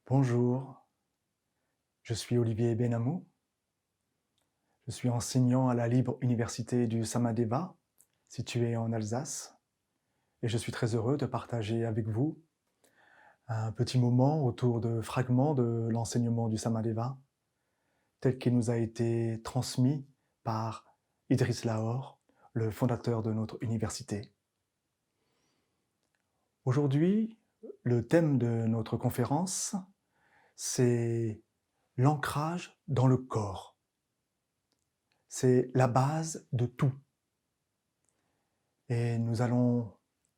Bonjour, je suis Olivier Benamou, je suis enseignant à la Libre Université du Samadeva, située en Alsace, et je suis très heureux de partager avec vous un petit moment autour de fragments de l'enseignement du Samadeva, tel qu'il nous a été transmis par Idriss Lahore, le fondateur de notre université. Aujourd'hui, le thème de notre conférence, c'est l'ancrage dans le corps. C'est la base de tout. Et nous allons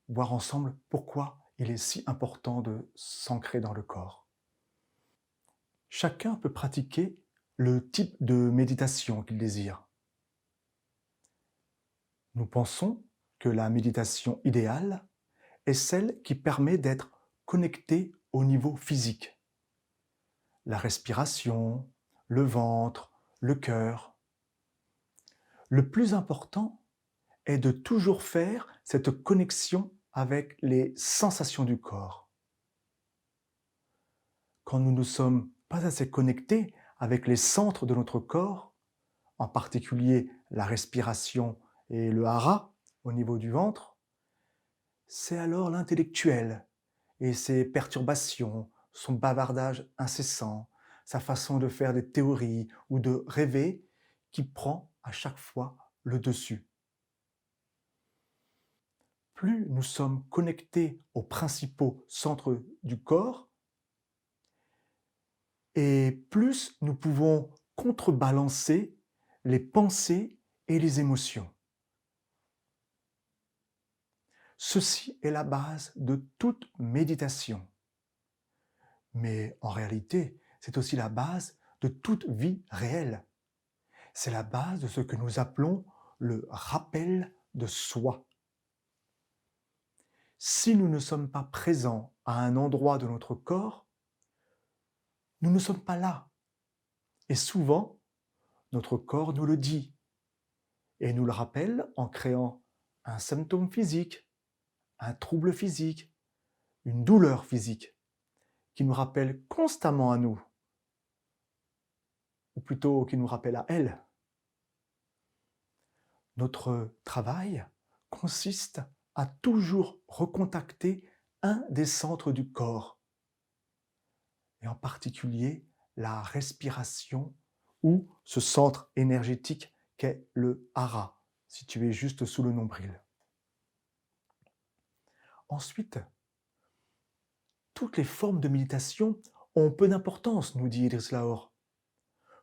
voir ensemble pourquoi il est si important de s'ancrer dans le corps. Chacun peut pratiquer le type de méditation qu'il désire. Nous pensons que la méditation idéale est celle qui permet d'être connecté au niveau physique. La respiration, le ventre, le cœur. Le plus important est de toujours faire cette connexion avec les sensations du corps. Quand nous ne sommes pas assez connectés avec les centres de notre corps, en particulier la respiration et le hara au niveau du ventre, c'est alors l'intellectuel et ses perturbations, son bavardage incessant, sa façon de faire des théories ou de rêver qui prend à chaque fois le dessus. Plus nous sommes connectés aux principaux centres du corps, et plus nous pouvons contrebalancer les pensées et les émotions. Ceci est la base de toute méditation. Mais en réalité, c'est aussi la base de toute vie réelle. C'est la base de ce que nous appelons le rappel de soi. Si nous ne sommes pas présents à un endroit de notre corps, nous ne sommes pas là. Et souvent, notre corps nous le dit et nous le rappelle en créant un symptôme physique, un trouble physique, une douleur physique qui nous rappelle constamment à nous, ou plutôt qui nous rappelle à elle. Notre travail consiste à toujours recontacter un des centres du corps, et en particulier la respiration ou ce centre énergétique qu'est le hara, situé juste sous le nombril. Ensuite, toutes les formes de méditation ont peu d'importance, nous dit Idriss Lahore.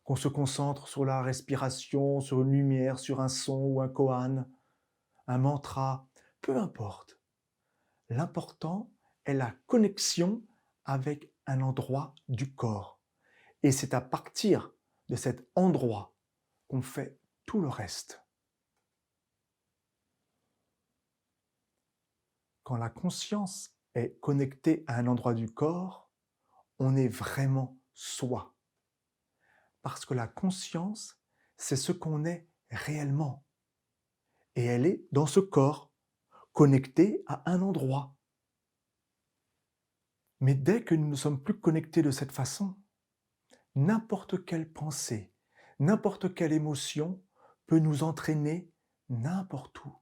Qu'on se concentre sur la respiration, sur une lumière, sur un son ou un koan, un mantra, peu importe. L'important est la connexion avec un endroit du corps. Et c'est à partir de cet endroit qu'on fait tout le reste. Quand la conscience est connectée à un endroit du corps, on est vraiment soi. Parce que la conscience, c'est ce qu'on est réellement. Et elle est dans ce corps, connectée à un endroit. Mais dès que nous ne sommes plus connectés de cette façon, n'importe quelle pensée, n'importe quelle émotion peut nous entraîner n'importe où.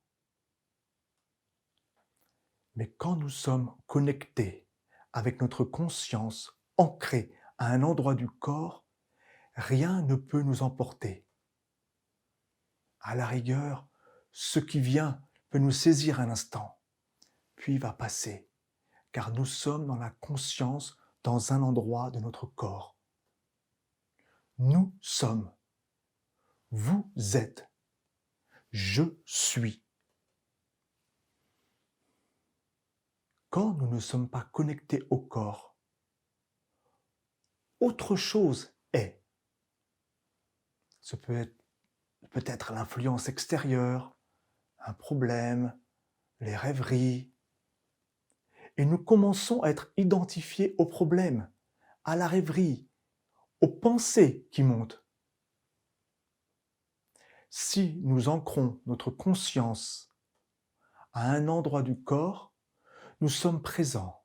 Mais quand nous sommes connectés avec notre conscience ancrée à un endroit du corps, rien ne peut nous emporter. À la rigueur, ce qui vient peut nous saisir un instant, puis va passer, car nous sommes dans la conscience dans un endroit de notre corps. Nous sommes. Vous êtes. Je suis. Quand nous ne sommes pas connectés au corps, autre chose est. Ce peut être l'influence extérieure, un problème, les rêveries. Et nous commençons à être identifiés au problème, à la rêverie, aux pensées qui montent. Si nous ancrons notre conscience à un endroit du corps, nous sommes présents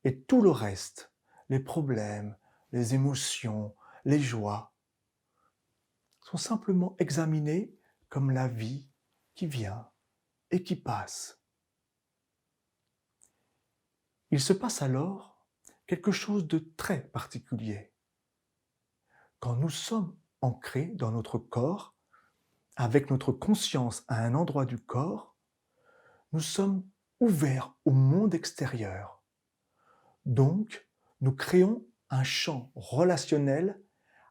et tout le reste les problèmes, les émotions, les joies sont simplement examinés comme la vie qui vient et qui passe. Il se passe alors quelque chose de très particulier. Quand nous sommes ancrés dans notre corps, avec notre conscience à un endroit du corps, nous sommes ouverts au monde extérieur. Donc, nous créons un champ relationnel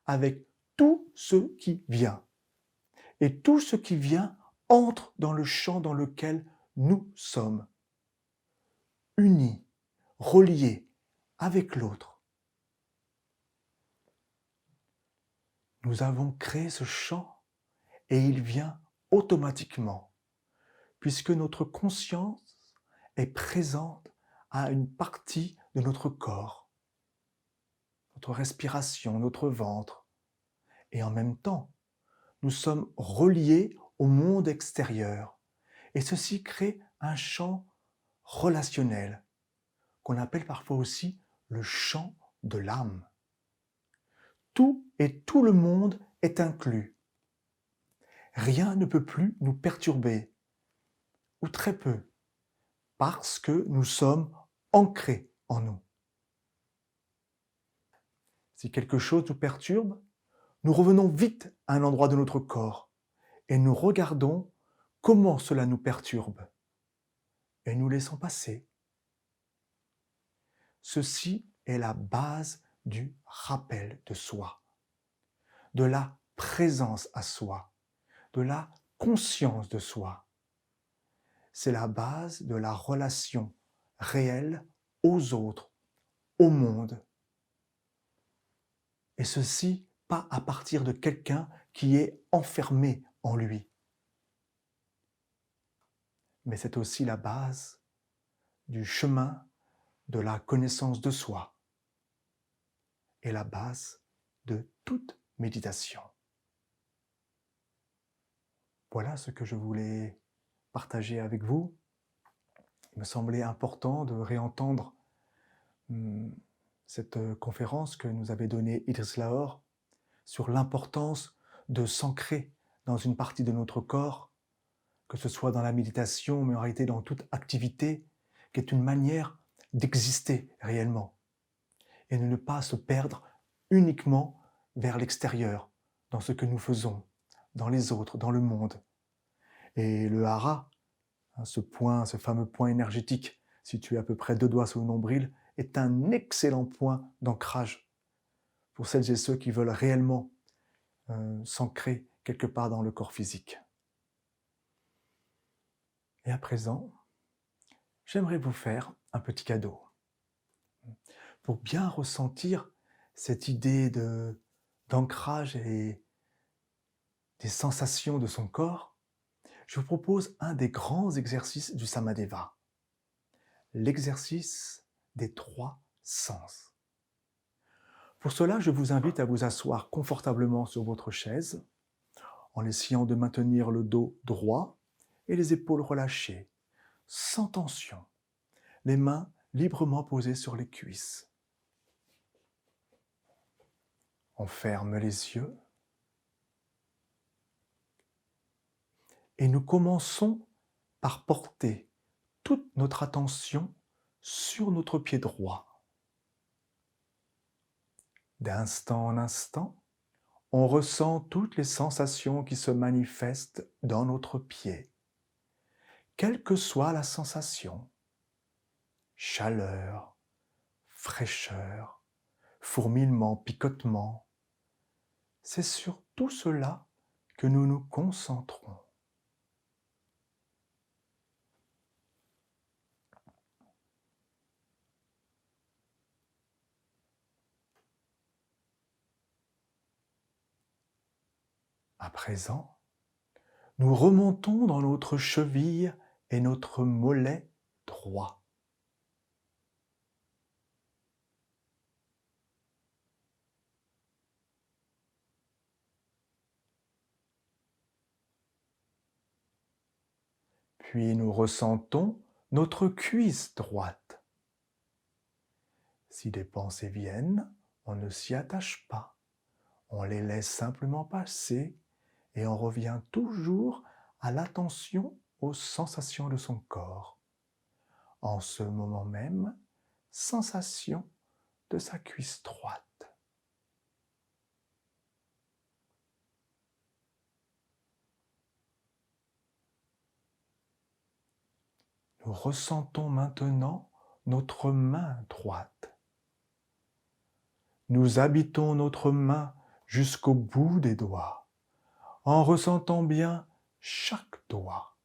avec tout ce qui vient. Et tout ce qui vient entre dans le champ dans lequel nous sommes, unis, reliés avec l'autre. Nous avons créé ce champ et il vient automatiquement, puisque notre conscience est présente à une partie de notre corps, notre respiration, notre ventre, et en même temps, nous sommes reliés au monde extérieur. Et ceci crée un champ relationnel, qu'on appelle parfois aussi le champ de l'âme. Tout et tout le monde est inclus. Rien ne peut plus nous perturber, ou très peu, parce que nous sommes ancrés en nous. Si quelque chose nous perturbe, nous revenons vite à un endroit de notre corps et nous regardons comment cela nous perturbe et nous laissons passer. Ceci est la base du rappel de soi, de la présence à soi, de la conscience de soi. C'est la base de la relation réelle aux autres, au monde. Et ceci pas à partir de quelqu'un qui est enfermé en lui. Mais c'est aussi la base du chemin de la connaissance de soi et la base de toute méditation. Voilà ce que je voulais partager avec vous. Il me semblait important de réentendre cette conférence que nous avait donnée Idriss Lahore sur l'importance de s'ancrer dans une partie de notre corps, que ce soit dans la méditation, mais en réalité dans toute activité, qui est une manière d'exister réellement et de ne pas se perdre uniquement vers l'extérieur, dans ce que nous faisons, dans les autres, dans le monde. Et le hara, ce point, ce fameux point énergétique situé à peu près 2 doigts sous le nombril, est un excellent point d'ancrage pour celles et ceux qui veulent réellement s'ancrer quelque part dans le corps physique. Et à présent, j'aimerais vous faire un petit cadeau. Pour bien ressentir cette idée d'ancrage et des sensations de son corps, je vous propose un des grands exercices du Samadeva, l'exercice des 3 sens. Pour cela, je vous invite à vous asseoir confortablement sur votre chaise, en essayant de maintenir le dos droit et les épaules relâchées, sans tension, les mains librement posées sur les cuisses. On ferme les yeux et nous commençons par porter toute notre attention sur notre pied droit. D'instant en instant, on ressent toutes les sensations qui se manifestent dans notre pied, quelle que soit la sensation, chaleur, fraîcheur, fourmillement, picotement. C'est sur tout cela que nous nous concentrons. À présent, nous remontons dans notre cheville et notre mollet droit. Puis nous ressentons notre cuisse droite. Si des pensées viennent, on ne s'y attache pas. On les laisse simplement passer et on revient toujours à l'attention aux sensations de son corps. En ce moment même, sensation de sa cuisse droite. Nous ressentons maintenant notre main droite. Nous habitons notre main jusqu'au bout des doigts, en ressentant bien chaque doigt.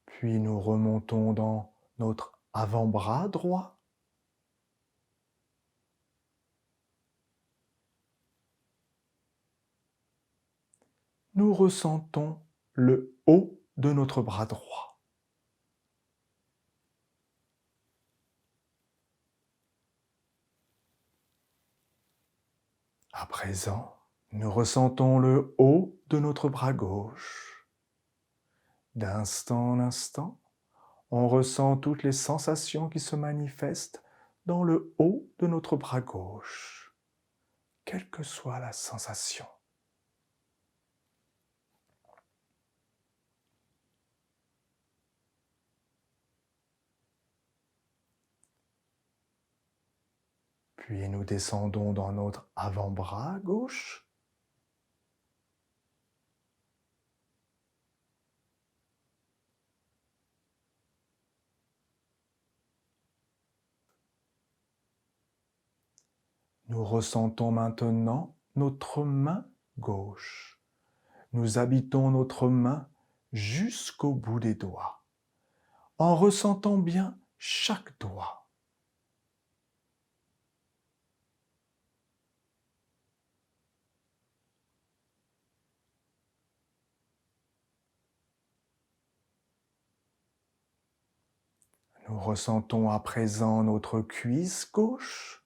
Puis nous remontons dans notre avant-bras droit. Nous ressentons le haut de notre bras droit. À présent, nous ressentons le haut de notre bras gauche. D'instant en instant, on ressent toutes les sensations qui se manifestent dans le haut de notre bras gauche, quelle que soit la sensation. Puis nous descendons dans notre avant-bras gauche. Nous ressentons maintenant notre main gauche. Nous habitons notre main jusqu'au bout des doigts, en ressentant bien chaque doigt. Nous ressentons à présent notre cuisse gauche.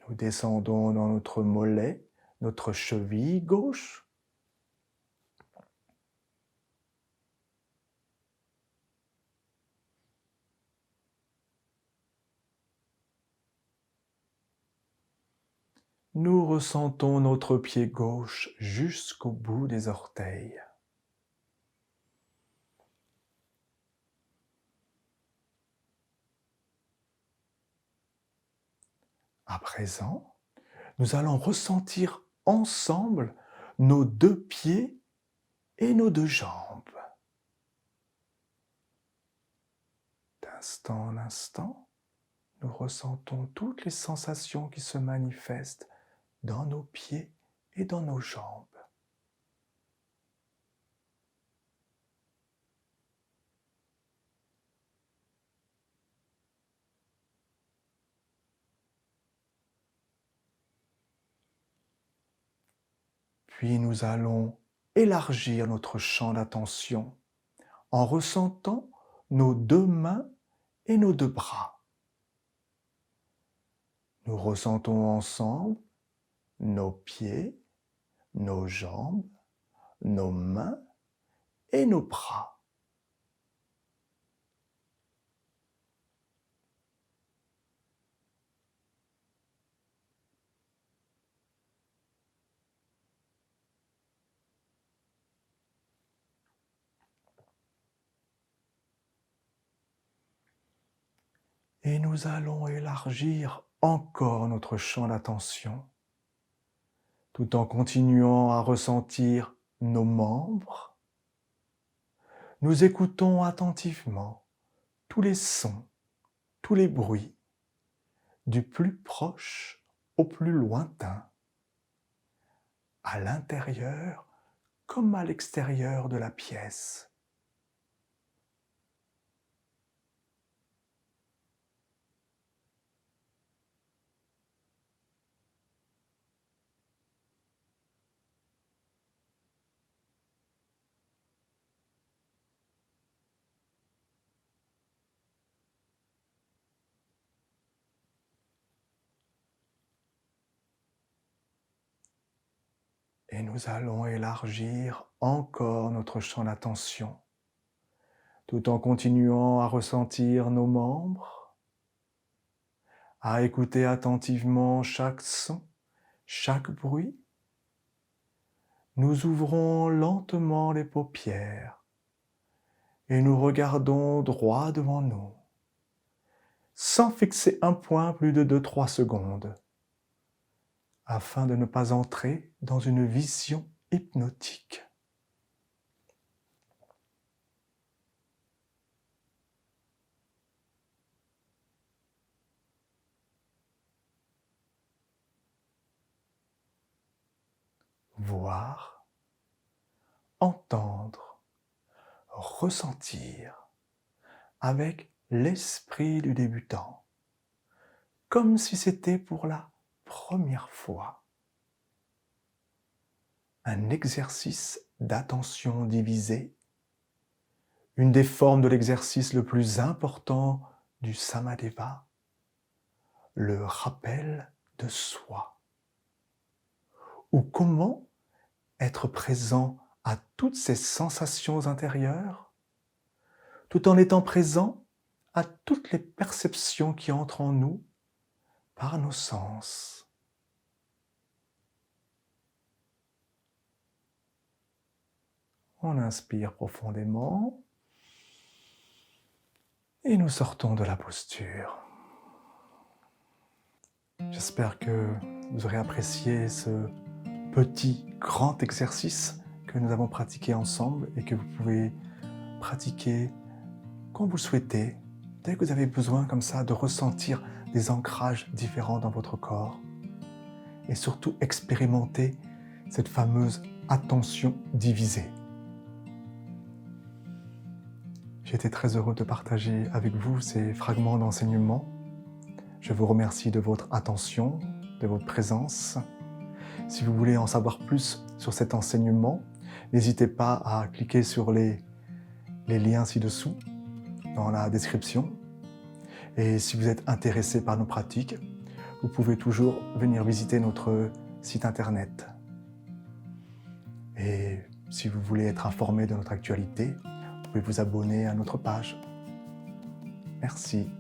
Nous descendons dans notre mollet, notre cheville gauche. Nous ressentons notre pied gauche jusqu'au bout des orteils. À présent, nous allons ressentir ensemble nos deux pieds et nos deux jambes. D'instant en instant, nous ressentons toutes les sensations qui se manifestent dans nos pieds et dans nos jambes. Puis nous allons élargir notre champ d'attention en ressentant nos deux mains et nos deux bras. Nous ressentons ensemble nos pieds, nos jambes, nos mains et nos bras. Et nous allons élargir encore notre champ d'attention, tout en continuant à ressentir nos membres. Nous écoutons attentivement tous les sons, tous les bruits, du plus proche au plus lointain, à l'intérieur comme à l'extérieur de la pièce. Et nous allons élargir encore notre champ d'attention, tout en continuant à ressentir nos membres, à écouter attentivement chaque son, chaque bruit. Nous ouvrons lentement les paupières et nous regardons droit devant nous, sans fixer un point plus de 2-3 secondes, afin de ne pas entrer dans une vision hypnotique. Voir, entendre, ressentir avec l'esprit du débutant, comme si c'était pour la première fois. Un exercice d'attention divisée, une des formes de l'exercice le plus important du Samadeva, le rappel de soi. Ou comment être présent à toutes ces sensations intérieures, tout en étant présent à toutes les perceptions qui entrent en nous par nos sens. On inspire profondément et nous sortons de la posture. J'espère que vous aurez apprécié ce petit, grand exercice que nous avons pratiqué ensemble et que vous pouvez pratiquer quand vous le souhaitez, dès que vous avez besoin comme ça de ressentir des ancrages différents dans votre corps et surtout expérimenter cette fameuse attention divisée. J'ai été très heureux de partager avec vous ces fragments d'enseignement. Je vous remercie de votre attention, de votre présence. Si vous voulez en savoir plus sur cet enseignement, n'hésitez pas à cliquer sur les liens ci-dessous, dans la description. Et si vous êtes intéressé par nos pratiques, vous pouvez toujours venir visiter notre site internet. Et si vous voulez être informé de notre actualité, vous pouvez vous abonner à notre page. Merci.